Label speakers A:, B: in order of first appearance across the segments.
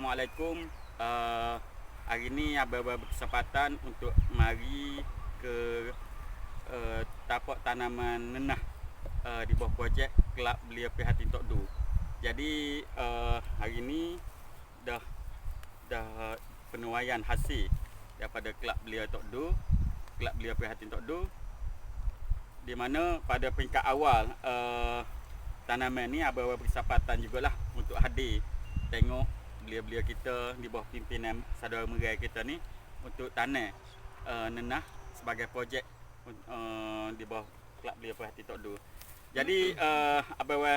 A: Assalamualaikum. Hari ni abang berkesempatan untuk mari ke tapak tanaman nenah di bawah projek Kelab Belia Prihatin Tok Du. Jadi hari ni dah penuaian hasil daripada Kelab Belia Tok Du, Kelab Belia Prihatin Tok Du, di mana pada peringkat awal tanaman ni abang berkesempatan jugalah untuk hadir tengok belia-belia kita di bawah pimpinan saudara mara kita ni untuk tanam nenah sebagai projek di bawah Kelab Belia Prihatin Tok Du. Jadi abang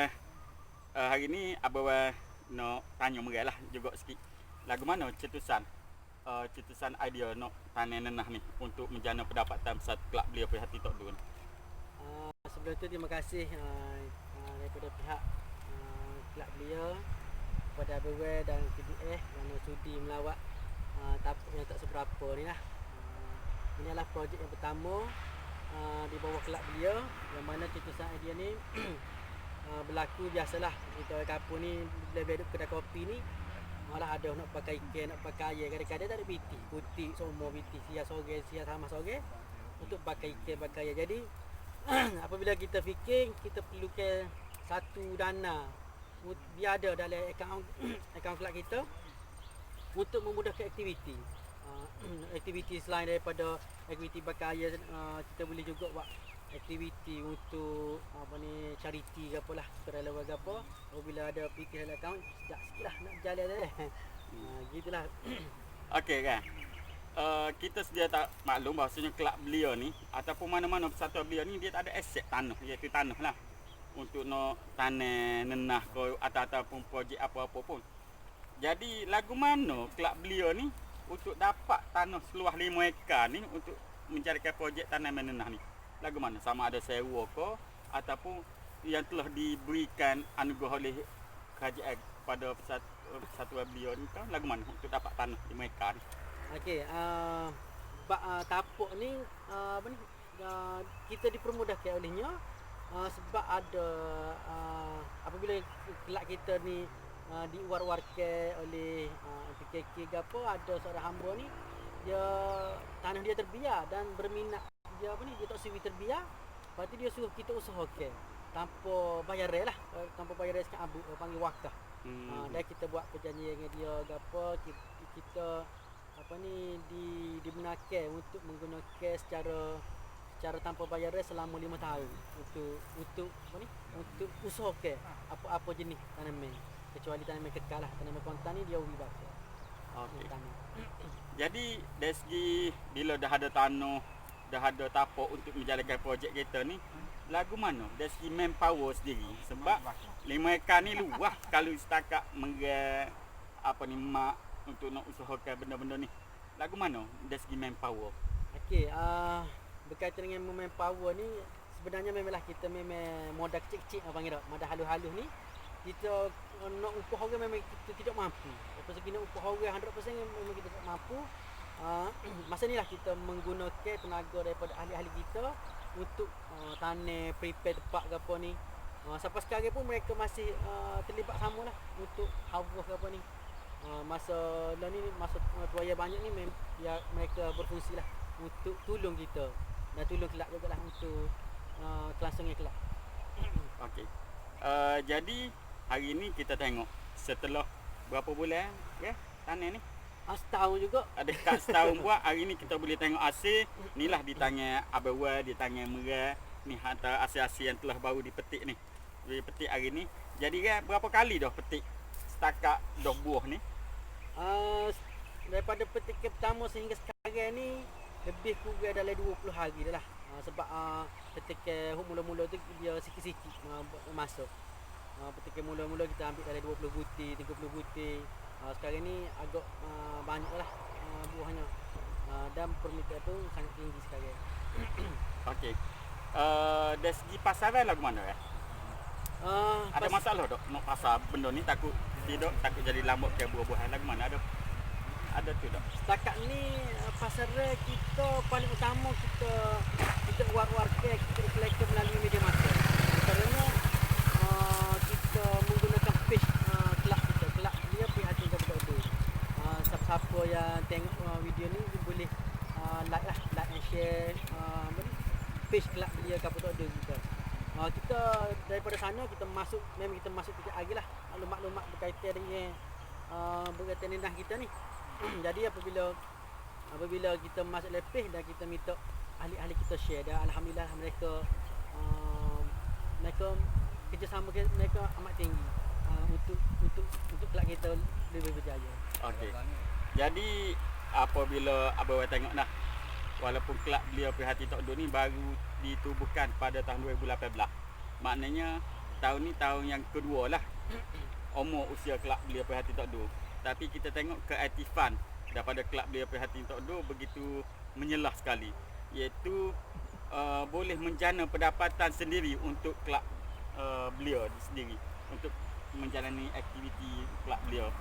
A: hari ni abang nak tanya mara lah juga sikit. Lagu mana cetusan idea nak tanam nenah ni untuk menjana pendapatan pesat Kelab Belia Prihatin Tok Du ni?
B: Sebelum tu terima kasih daripada pihak Kelab Belia kepada ABW dan KBS yang sudi melawat tapak yang tak seberapa ni lah. Ini adalah projek yang pertama di bawah Kelab Belia, yang mana cetusan idea ni berlaku biasalah kita kapur ni bila duduk kedai kopi ni malah ada nak pakai ikan, nak pakai air, kadang-kadang tak ada biti putih semua biti sia sore sia sama sore untuk pakai ikan pakai air. Jadi apabila kita fikir kita perlukan satu dana biar ada dalam akaun kelab kita untuk memudahkan aktiviti. Aktiviti selain daripada aktiviti bakar air, kita boleh juga buat aktiviti untuk charity ke apalah, kerelawan ke apa. Apabila ada fikir dalam akaun sekejap sikitlah nak berjalan dah. Gitulah.
A: Okey kan. Kita sedia tak maklum bahawasanya Kelab Belia ni ataupun mana-mana persatuan belia ni dia tak ada aset tanah, iaitu tanah lah untuk nak tanam nenah ke ataupun projek apa-apa pun. Jadi lagu mana Kelab Belia ni untuk dapat tanah seluas 5 ekar ni untuk mencarikan projek tanaman nenah ni? Lagu mana? Sama ada sewa ke ataupun yang telah diberikan anugerah oleh kerajaan pada persatuan belia ni kan? Lagu mana untuk dapat tanah 5 ekar ni?
B: Okey, tapak ni kita dipermudahkan olehnya sebab ada apabila kelab kita ni diwar-warkan oleh PKK ke apa, ada seorang hamba ni dia tanah dia terbiar dan berminat dia dia tak sewi terbiar, lepas tu dia suruh kita usahakan tanpa bayar lah, tanpa bayar sekat abu panggil wakaf. Dan kita buat perjanjian dengan dia ke apa, kita dibenarkan untuk menggunakan secara tanpa bayar selama 5 tahun untuk usahakan apa jenis tanaman, kecuali tanaman kekal lah. Tanaman kontan ni dia ubi bakar.
A: Okey. Jadi dari segi bila dah ada tanah, dah ada tapak untuk menjalankan projek kita ni, lagu mana dari segi manpower sendiri? Sebab 5 ekar ni luah kalau setakat mak untuk nak usahakan benda-benda ni. Lagu mana dari segi manpower?
B: Okey, berkaitan dengan manpower ni sebenarnya memanglah kita memang modal kecil-kecil panggil tak. Modal halus-halus ni kita nak upah orang memang kita tidak mampu. Apa segi nak upah orang 100% memang kita tak mampu. Masa ni lah kita menggunakan tenaga daripada ahli-ahli kita untuk tanam prepare tempat ke apa ni. Sampai sekarang pun mereka masih terlibat samalah untuk harvest ke apa ni. Masa tuaya banyak ni ya, mereka berfungsi lah untuk tolong kita dan tolong kelab juga lah untuk kelangsungnya kelab.
A: Okey. Jadi hari ni kita tengok setelah berapa bulan ya tanam ni?
B: Setahun juga.
A: Ada dekat setahun buat. Hari ni kita boleh tengok hasil. Inilah di tangan Abang Wan, di tangan Mera. Ni antara hasil-hasil yang telah baru dipetik ni. Dipetik hari ni. Jadi kan berapa kali dah petik setakat dah buah ni?
B: Daripada petikan pertama sehingga sekarang ni lebih kurang dalam 20 hari dah lah. Sebab petikan mula-mula tu dia sikit-sikit masuk. Petikan mula-mula kita ambil dalam 20 butir, 30 butir. Sekarang ni agak banyak lah buahnya. Dan permintaan tu sangat tinggi sekarang.
A: Okey. Dari segi pasaran lagu mana ya? Ada masalah tak nak pasar benda ni, takut jadi lambat ke buah-buahan lagu mana ada tu tak?
B: Setakat ni pasaran kita paling utama kita war-warkan, kita iklankan melalui media massa. Kerana kita menggunakan page kelab kita, Kelab Belia Prihatin Tok Du. yang tengok video ni dia boleh like and share page kelab belia Kampung Tok Do kita. Kita daripada sana kita masuk sikit lagi lah maklumat-maklumat berkaitan dengan berkaitan dengan kita ni. Jadi apabila kita masuk lepeh dan kita minta ahli-ahli kita share, dan alhamdulillah mereka kerjasama mereka amat tinggi untuk kelab kita lebih berjaya.
A: Okey. Jadi apabila abang tengok dah, walaupun kelab belia Perhati Tok Do ni baru ditubuhkan pada tahun 2018. Maknanya tahun ni tahun yang kedua lah umur usia kelab belia Perhati Tok Do. Tapi kita tengok keaktifan daripada kelab belia Perhati Tok Do begitu menyelah sekali, iaitu boleh menjana pendapatan sendiri untuk kelab belia sendiri untuk menjalani aktiviti kelab belia.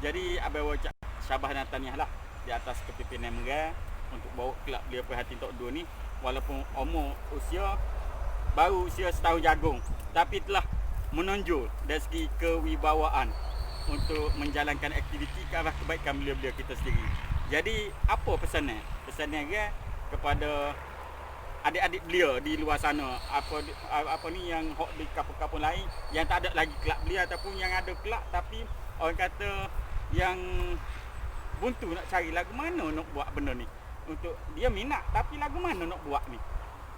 A: Jadi abang ucap syabas dan tahniah lah di atas kepimpinan mereka untuk bawa kelab belia Perhati Tok Do ni, walaupun umur baru usia setahun jagung, tapi telah menonjol dari segi kewibawaan untuk menjalankan aktiviti ke arah kebaikan belia-belia kita sendiri. Jadi apa pesannya? Pesannya dia kepada adik-adik belia di luar sana, apa ni yang hok di kampung-kampung lain yang tak ada lagi kelab belia, ataupun yang ada kelab tapi orang kata yang buntu nak cari lagu mana nak buat benda ni. Untuk dia minat tapi lagu mana nak buat ni.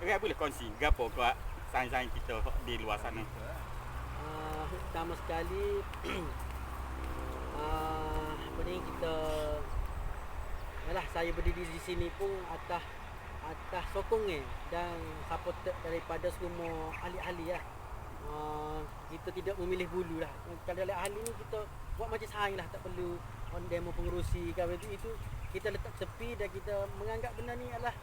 A: Dia boleh kongsi gapo kat sains-sains kita di luar sana.
B: Pertama sekali apa ni kita saya berdiri di sini pun atas sokongan dan supported daripada semua ahli-ahli lah. Kita tidak memilih bulu lah. Kalau ahli ni kita buat macam sains lah, tak perlu on demo pengurusi ke itu kita letak tepi dan kita menganggap benda ni adalah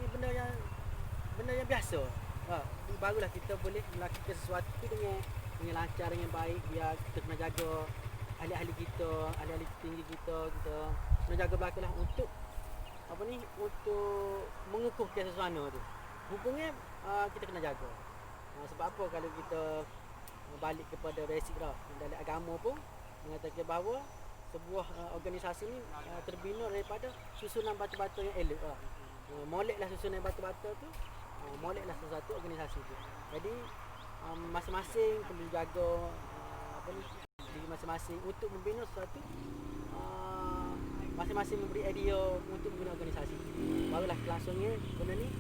B: benda yang biasa. Barulah kita boleh melakukan sesuatu dengan lancar, dengan baik. Biar kita kena jaga ahli-ahli kita, ahli-ahli tinggi kita kena jaga belakang lah untuk untuk mengukuhkan sesuatu tu. Hubungnya kita kena jaga. Sebab apa kalau kita balik kepada basic dah dalam agama pun mengatakan bahawa sebuah organisasi ni terbina daripada susunan batu-batu yang elok lah. Moleklah susunan batu-batu tu, moleklah sesuatu organisasi tu. Jadi masing-masing perlu jaga diri masing-masing untuk membina sesuatu. Masing-masing memberi idea untuk guna organisasi. Barulah langsungnya benda ni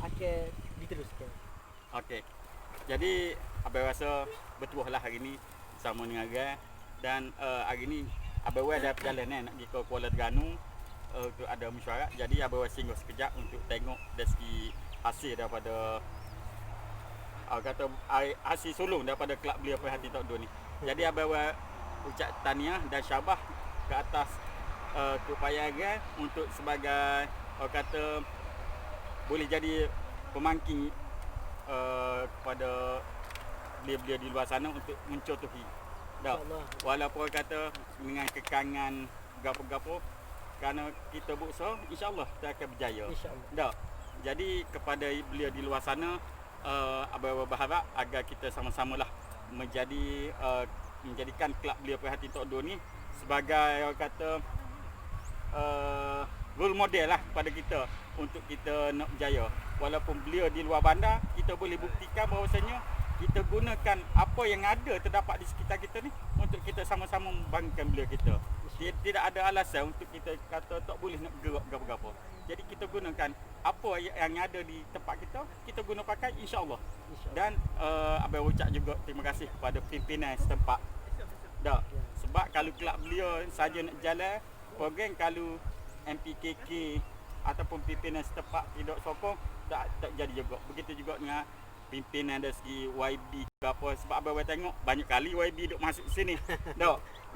B: akan diteruskan.
A: Okey. Jadi abang rasa betul lah hari ni sama dengan Agai, dan hari ni abang ada perjalanan nak pergi ke Kuala Terengganu untuk ada mesyuarat. Jadi abang singgah sekejap untuk tengok dari segi hasil daripada kata hasil sulung daripada kelab belia Perhati Tok Do ni. Jadi abang ucap tahniah dan syabas ke atas keupayaan Agai untuk sebagai kata boleh jadi pemangking kepada belia-belia di luar sana untuk mencontohi. Walaupun kata dengan kekangan gapo-gapo, kerana kita berusaha, insya-Allah kita akan berjaya.
B: Insya-Allah.
A: Jadi kepada belia di luar sana, abang berharap agar kita sama-samalah menjadikan kelab belia Perhati Tok Do ni sebagai orang kata role model lah kepada kita untuk kita nak berjaya. Walaupun belia di luar bandar, kita boleh buktikan bahawasanya kita gunakan apa yang ada terdapat di sekitar kita ni untuk kita sama-sama membangkitkan belia kita. Tidak ada alasan untuk kita kata tak boleh nak gerak gapo-gapo. Jadi kita gunakan apa yang ada di tempat kita guna pakai, insya-Allah. Dan abang ucap juga terima kasih kepada pimpinan setempat. Sebab kalau kelab belia saja nak jalan program, kalau MPKK ataupun pimpinan setempat tidak sokong, tak jadi juga. Begitu juga dengan pimpinan dari segi YB ke apa. Sebab abang tengok banyak kali YB duk masuk sini.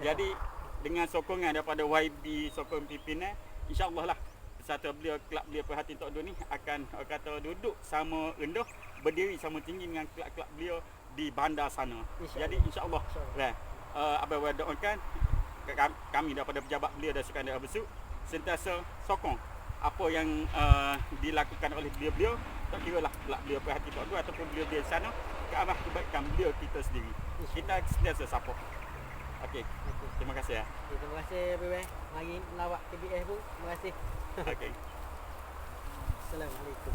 A: Jadi dengan sokongan daripada YB, sokong pimpinan, insya-Allah lah persatuan belia kelab belia Perhati Tok Do ni akan kata duduk sama rendah, berdiri sama tinggi dengan kelab-kelab belia di bandar sana. Jadi insya-Allah abang doakan kami daripada pejabat belia dan sukan daerah Besut sentiasa sokong apa yang dilakukan oleh belia-belia, tak kira lah kelab belia Perhati Tok Do ataupun belia-belia sana, ke arah kebaikan belia kita sendiri. Kita sentiasa support. Okey.
B: Okey.
A: Terima kasih ya.
B: Okay, terima kasih BW. Mari melawat KBS pun. Terima kasih.
A: Okey.
B: Assalamualaikum.